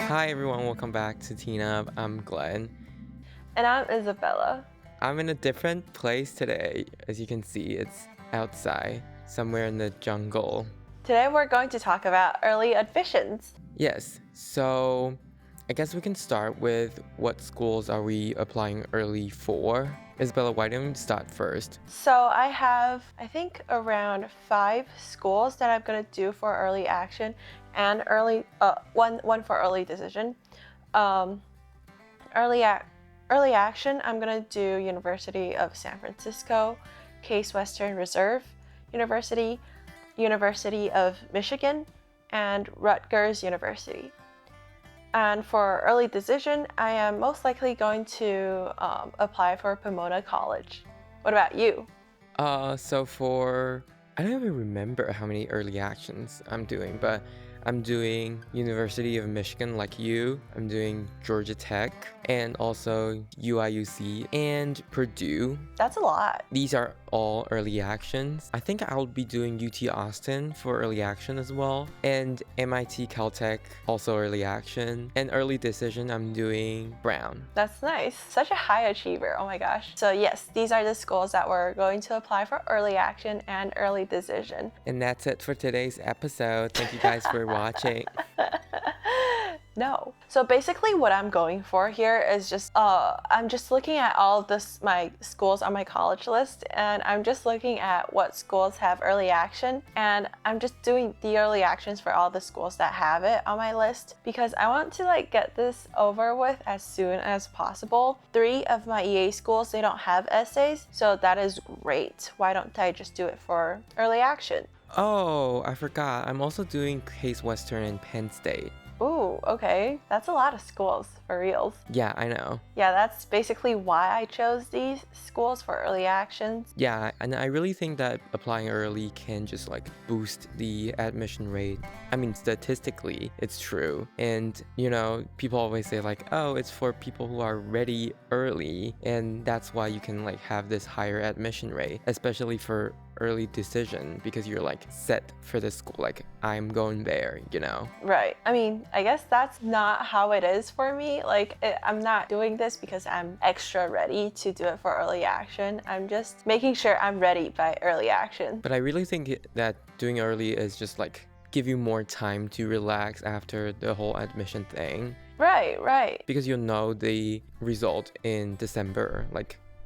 Hi everyone, welcome back to Tina. I'm Glenn. And I'm Isabella. I'm in a different place today. As you can see, it's outside, somewhere in the jungle. Today we're going to talk about early admissions. Yes, so I guess we can start with what schools are we applying early for? Isabella, why don't you start first? So I have, I think, around 5 schools that I'm going to do for early action and one for early decision. Early action, I'm going to do University of San Francisco, Case Western Reserve University, University of Michigan, and Rutgers University. And for early decision, I am most likely going to apply for Pomona College. What about you? I don't even remember how many early actions I'm doing, but I'm doing University of Michigan like you. I'm doing Georgia Tech and also UIUC and Purdue. That's a lot. These are all early actions. I think I'll be doing UT Austin for early action as well. And MIT Caltech, also early action. And early decision, I'm doing Brown. That's nice. Such a high achiever. Oh my gosh. So yes, these are the schools that we're going to apply for early action and early decision. And that's it for today's episode. Thank you guys for watching. No. So basically what I'm going for here is just, I'm just looking at all of my schools on my college list, and I'm just looking at what schools have early action, and I'm just doing the early actions for all the schools that have it on my list because I want to get this over with as soon as possible. 3 of my EA schools, they don't have essays, so that is great. Why don't I just do it for early action? Oh, I forgot. I'm also doing Case Western and Penn State. Ooh, okay. That's a lot of schools, for reals. Yeah, I know. Yeah, that's basically why I chose these schools for early actions. Yeah, and I really think that applying early can just boost the admission rate. I mean, statistically, it's true. And, people always say oh, it's for people who are ready early. And that's why you can have this higher admission rate, especially for early decision because you're set for the school, I'm going there. Right. I mean, I guess that's not how it is for me. I'm not doing this because I'm extra ready to do it for early action. I'm just making sure I'm ready by early action. But I really think that doing early is just give you more time to relax after the whole admission thing. Right. Because you'll know the result in December,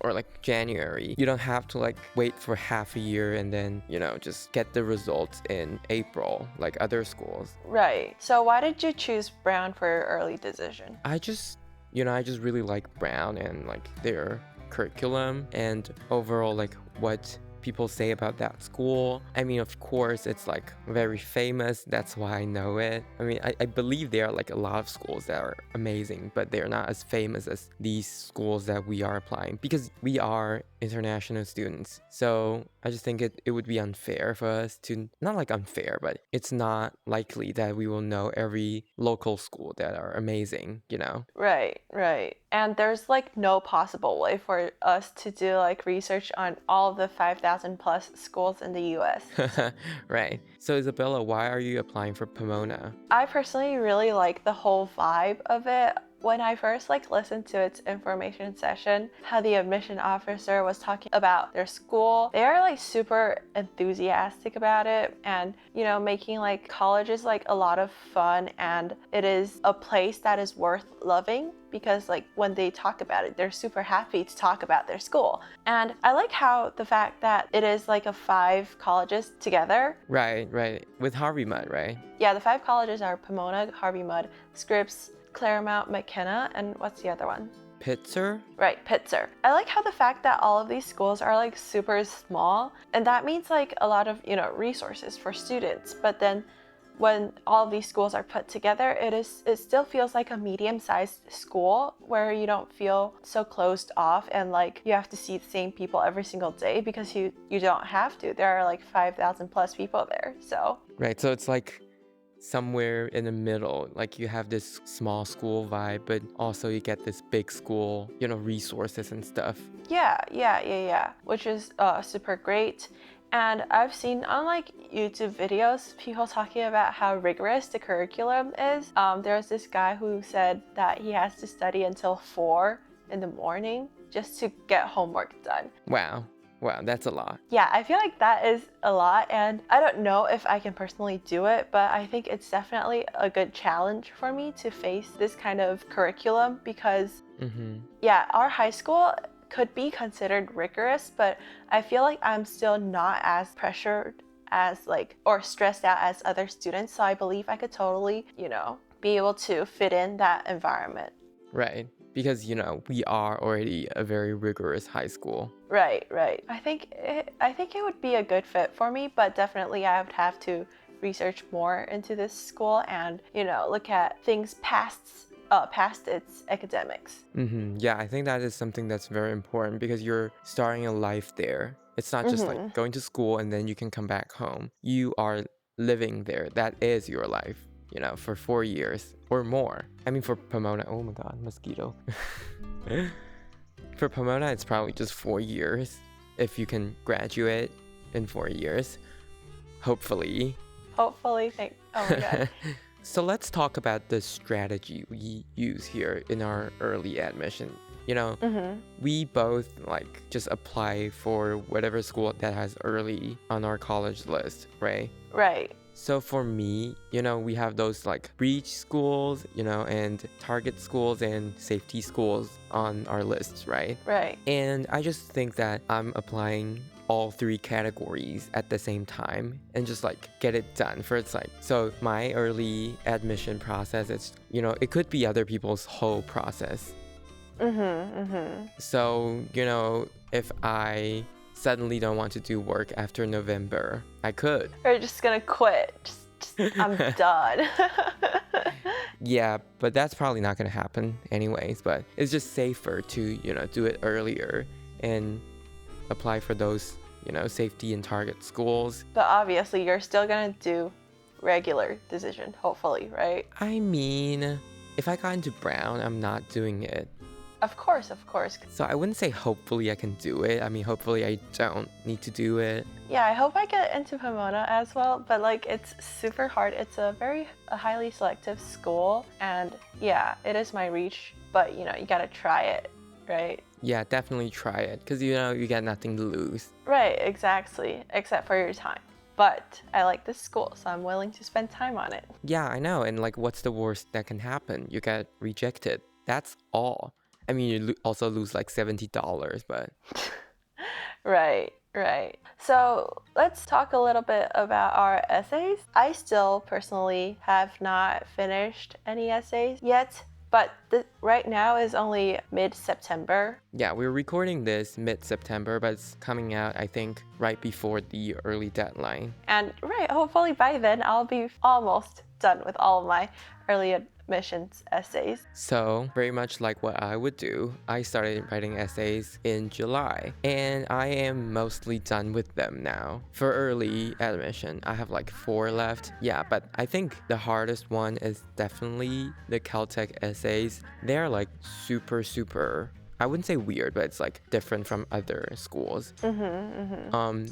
or January. You don't have to wait for half a year and then, just get the results in April like other schools. Right. So why did you choose Brown for your early decision? I just really like Brown and their curriculum and overall what people say about that school. I mean, of course, it's very famous. That's why I know it. I mean, I believe there are a lot of schools that are amazing, but they're not as famous as these schools that we are applying because we are international students. So I just think it would be unfair for us to, not unfair, but it's not likely that we will know every local school that are amazing, Right. And there's no possible way for us to do research on all the 5,000 plus schools in the US. Right. So Isabella, why are you applying for Pomona? I personally really like the whole vibe of it. When I first listened to its information session, how the admission officer was talking about their school, they are super enthusiastic about it and making colleges a lot of fun, and it is a place that is worth loving because when they talk about it, they're super happy to talk about their school. And I like how the fact that it is a 5 colleges together. Right. With Harvey Mudd, right? Yeah, the 5 colleges are Pomona, Harvey Mudd, Scripps, Claremont, McKenna, and what's the other one? Pitzer? Right, Pitzer. I like how the fact that all of these schools are super small, and that means a lot of, resources for students. But then when all of these schools are put together, it still feels like a medium-sized school where you don't feel so closed off and you have to see the same people every single day because you don't have to. There are 5,000 plus people there. So Right, so it's somewhere in the middle. You have this small school vibe, but also you get this big school, resources and stuff. yeah, which is super great. And I've seen on like YouTube videos people talking about how rigorous the curriculum is. There's this guy who said that he has to study until 4 in the morning just to get homework done. Wow, that's a lot. Yeah, I feel like that is a lot, and I don't know if I can personally do it, but I think it's definitely a good challenge for me to face this kind of curriculum because, yeah, our high school could be considered rigorous, but I feel like I'm still not as pressured as like, or stressed out as other students. So I believe I could totally, be able to fit in that environment. Right, because we are already a very rigorous high school. Right. I think it would be a good fit for me, but definitely I would have to research more into this school and look at things past its academics. Yeah, I think that is something that's very important because you're starting a life there. It's not just like going to school and then you can come back home. You are living there. That is your life, for 4 years or more. I mean, for Pomona, oh my God, mosquito. For Pomona, it's probably just 4 years if you can graduate in 4 years. Hopefully. Oh my God. So let's talk about the strategy we use here in our early admission. We both just apply for whatever school that has early on our college list, right? Right. So for me, we have those breach schools, and target schools and safety schools on our lists, right? Right. And I just think that I'm applying all 3 categories at the same time and just get it done. So my early admission process, it's, it could be other people's whole process. So, if I suddenly don't want to do work after November, I could. Or just gonna quit. I'm done. Yeah, but that's probably not gonna happen anyways. But it's just safer to, do it earlier and apply for those, safety and target schools. But obviously, you're still gonna do regular decision, hopefully, right? I mean, if I got into Brown, I'm not doing it. Of course. So I wouldn't say hopefully I can do it. I mean, hopefully I don't need to do it. Yeah, I hope I get into Pomona as well, but it's super hard. It's a highly selective school, and yeah, it is my reach, but you gotta try it, right? Yeah, definitely try it, because you got nothing to lose. Right, exactly, except for your time. But I like this school, so I'm willing to spend time on it. Yeah, I know, and what's the worst that can happen? You get rejected. That's all. I mean, you also lose $70, but... Right. So let's talk a little bit about our essays. I still personally have not finished any essays yet, but right now is only mid-September. Yeah, we're recording this mid-September, but it's coming out, I think, right before the early deadline. And hopefully by then I'll be almost done with all of my early admissions essays. So, very much like what I would do, I started writing essays in July, and I am mostly done with them now. For early admission, I have 4 left. Yeah, but I think the hardest one is definitely the Caltech Essays. They're super, I wouldn't say weird, but it's different from other schools.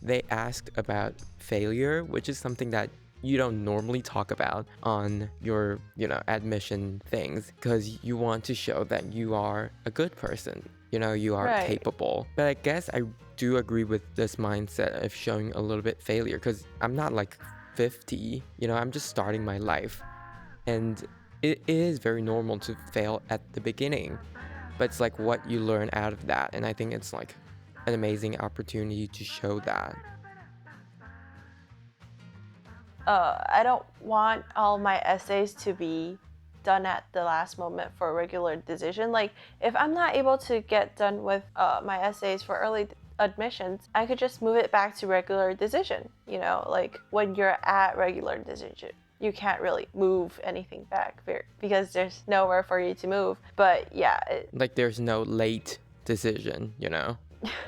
They asked about failure, which is something that you don't normally talk about on your, admission things, because you want to show that you are a good person, you are capable. But I guess I do agree with this mindset of showing a little bit failure, because I'm not 50, I'm just starting my life. And it is very normal to fail at the beginning, but it's what you learn out of that. And I think it's an amazing opportunity to show that. I don't want all my essays to be done at the last moment for a regular decision. If I'm not able to get done with my essays for early admissions, I could just move it back to regular decision. When you're at regular decision, you can't really move anything back because there's nowhere for you to move. But yeah. There's no late decision,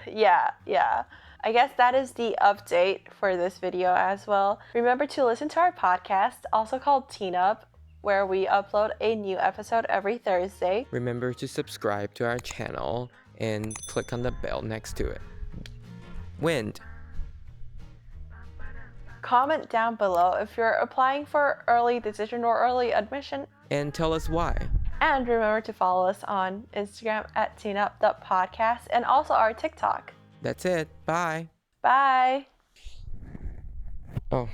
Yeah. I guess that is the update for this video as well. Remember to listen to our podcast, also called Teen Up, where we upload a new episode every Thursday. Remember to subscribe to our channel and click on the bell next to it. Wind. Comment down below if you're applying for early decision or early admission. And tell us why. And remember to follow us on Instagram at teenup.podcast and also our TikTok. That's it. Bye. Bye. Oh.